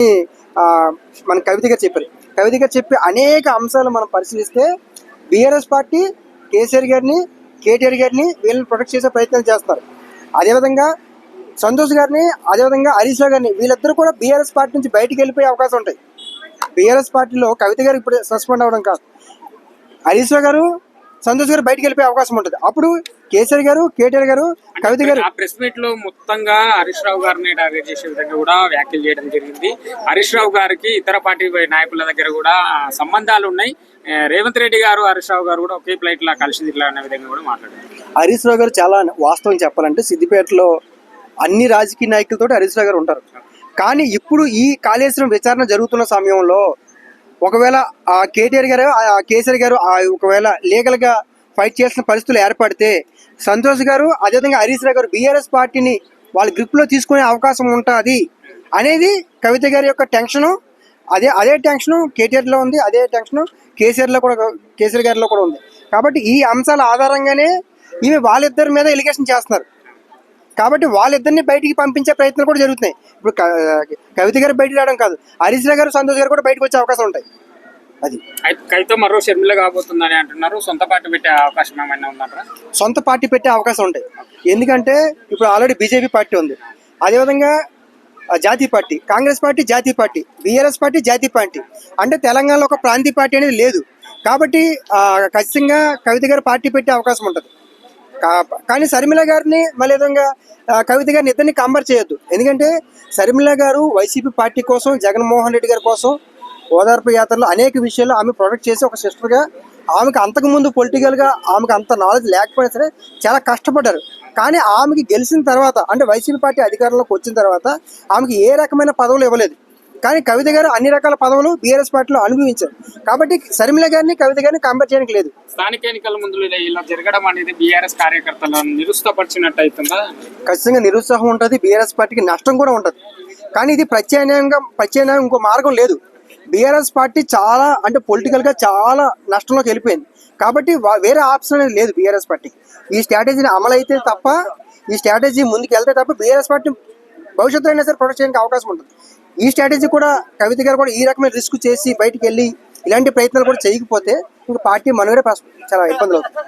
ఆ, మన కవిత గారు చెప్పారు. కవిత గారు చెప్పే అనేక అంశాలు మనం పరిశీలిస్తే బీఆర్ఎస్ పార్టీ కేసీఆర్ గారిని, కేటీఆర్ గారిని వీళ్ళని ప్రొటెక్ట్ చేసే ప్రయత్నం చేస్తారు. అదేవిధంగా సంతోష్ గారిని, అదేవిధంగా హరీష్ రావు గారిని, వీళ్ళిద్దరూ కూడా బీఆర్ఎస్ పార్టీ నుంచి బయటికి వెళ్ళిపోయే అవకాశం ఉంటాయి. బీఆర్ఎస్ పార్టీలో కవిత గారు ఇప్పుడు సస్పెండ్ అవ్వడం కాదు, హరీష్ రావు గారు, సంతోష్ గారు బయటికి వెళ్ళిపోయే అవకాశం ఉంటుంది. అప్పుడు కేసీఆర్ గారు, కేటీఆర్ గారు, కవిత గారు ప్రెస్ మీట్ లో మొత్తంగా హరీష్ రావు గారిని టార్గెట్ చేసే విధంగా కూడా వ్యాఖ్యలు చేయడం జరిగింది. హరీష్ రావు గారికి ఇతర పార్టీ నాయకుల దగ్గర కూడా సంబంధాలు ఉన్నాయి. రేవంత్ రెడ్డి గారు, హరీష్ రావు గారు కూడా ఒకే ఫ్లైట్ లా కలిసి ఇట్లా అనే విధంగా కూడా మాట్లాడారు. హరీష్ రావు గారు చాలా వాస్తవం చెప్పాలంటే సిద్దిపేటలో అన్ని రాజకీయ నాయకులతో హరీష్ రావు గారు ఉంటారు. కానీ ఇప్పుడు ఈ కాళేశ్వరం విచారణ జరుగుతున్న సమయంలో ఒకవేళ ఆ కేటీఆర్ గారు, కేసీఆర్ గారు ఒకవేళ లీగల్ గా ఫైట్ చేసిన పరిస్థితులు ఏర్పడితే సంతోష్ గారు, అదేవిధంగా హరీష్ రావు గారు బీఆర్ఎస్ పార్టీని వాళ్ళ గ్రిప్ లో తీసుకునే అవకాశం ఉంటుంది అనేది కవిత గారి యొక్క టెన్షను. అదే టెన్షన్ కేటీఆర్ లో ఉంది, అదే టెన్షన్ కేసీఆర్ గారిలో కూడా ఉంది. కాబట్టి ఈ అంశాల ఆధారంగానే ఈమె వాళ్ళిద్దరి మీద ఎలిగేషన్ చేస్తున్నారు. కాబట్టి వాళ్ళిద్దరిని బయటికి పంపించే ప్రయత్నాలు కూడా జరుగుతున్నాయి. ఇప్పుడు కవిత గారు బయటికి రావడం కాదు, హరీష్ రావు గారు, సంతోష్ గారు కూడా బయటకు వచ్చే అవకాశం ఉంటాయి. అది కవిత మరో షర్మిల కాబోతుందని అంటున్నారు. సొంత పార్టీ పెట్టే అవకాశం ఏమైనా ఉందంటారా? సొంత పార్టీ పెట్టే అవకాశం ఉంటాయి. ఎందుకంటే ఇప్పుడు ఆల్రెడీ బీజేపీ పార్టీ ఉంది, అదేవిధంగా జాతీయ పార్టీ, కాంగ్రెస్ పార్టీ జాతీయ పార్టీ, బీఆర్ఎస్ పార్టీ జాతీయ పార్టీ, అంటే తెలంగాణలో ఒక ప్రాంతీయ పార్టీ అనేది లేదు. కాబట్టి ఖచ్చితంగా కవిత గారు పార్టీ పెట్టే అవకాశం ఉంటుంది. కానీ షర్మిల గారిని మళ్ళీ విధంగా కవిత గారిని ఇద్దరిని కంపేర్ చేయొద్దు. ఎందుకంటే షర్మిల గారు వైసీపీ పార్టీ కోసం, జగన్మోహన్ రెడ్డి గారి కోసం ఓదార్పు యాత్రలో అనేక విషయాల్లో ఆమె ప్రొటెక్ట్ చేసి ఒక సిస్టర్గా, ఆమెకు అంతకుముందు పొలిటికల్గా ఆమెకు అంత నాలెడ్జ్ లేకపోయినా సరే చాలా కష్టపడ్డారు. కానీ ఆమెకి గెలిచిన తర్వాత, అంటే వైసీపీ పార్టీ అధికారంలోకి వచ్చిన తర్వాత ఆమెకి ఏ రకమైన పదవులు ఇవ్వలేదు. కానీ కవిత గారు అన్ని రకాల పదవులు బీఆర్ఎస్ పార్టీలో అనుభవించారు. కాబట్టి షర్మిల గారిని, కవిత గారిని కంపేర్ చేయడానికి లేదు. స్థానిక ఎన్నికల ముందు ఇలా జరగడం అనేది బీఆర్ఎస్ కార్యకర్తలను నిరుత్సాహపరిచినట్టు అవుతుందా? ఖచ్చితంగా నిరుత్సాహం ఉంటుంది, బీఆర్ఎస్ పార్టీకి నష్టం కూడా ఉంటుంది. కానీ ఇది ప్రత్యామ్నాయం ఇంకో మార్గం లేదు. బీఆర్ఎస్ పార్టీ చాలా, అంటే పొలిటికల్గా చాలా నష్టంలోకి వెళ్ళిపోయింది. కాబట్టి వేరే ఆప్షన్ అనేది లేదు బీఆర్ఎస్ పార్టీకి. ఈ స్ట్రాటజీని అమలైతే తప్ప, ఈ స్ట్రాటజీ ముందుకు వెళ్తే తప్ప బీఆర్ఎస్ పార్టీ భవిష్యత్తులో అయినా సరే ప్రొటెక్ట్ చేయడానికి అవకాశం ఉంటుంది. ఈ స్ట్రాటజీ కూడా కవిత గారు కూడా ఈ రకమైన రిస్క్ చేసి బయటికి వెళ్ళి ఇలాంటి ప్రయత్నాలు కూడా చేయకపోతే ఇంకా పార్టీ మనుగడే చాలా ఇబ్బందులు అవుతుంది.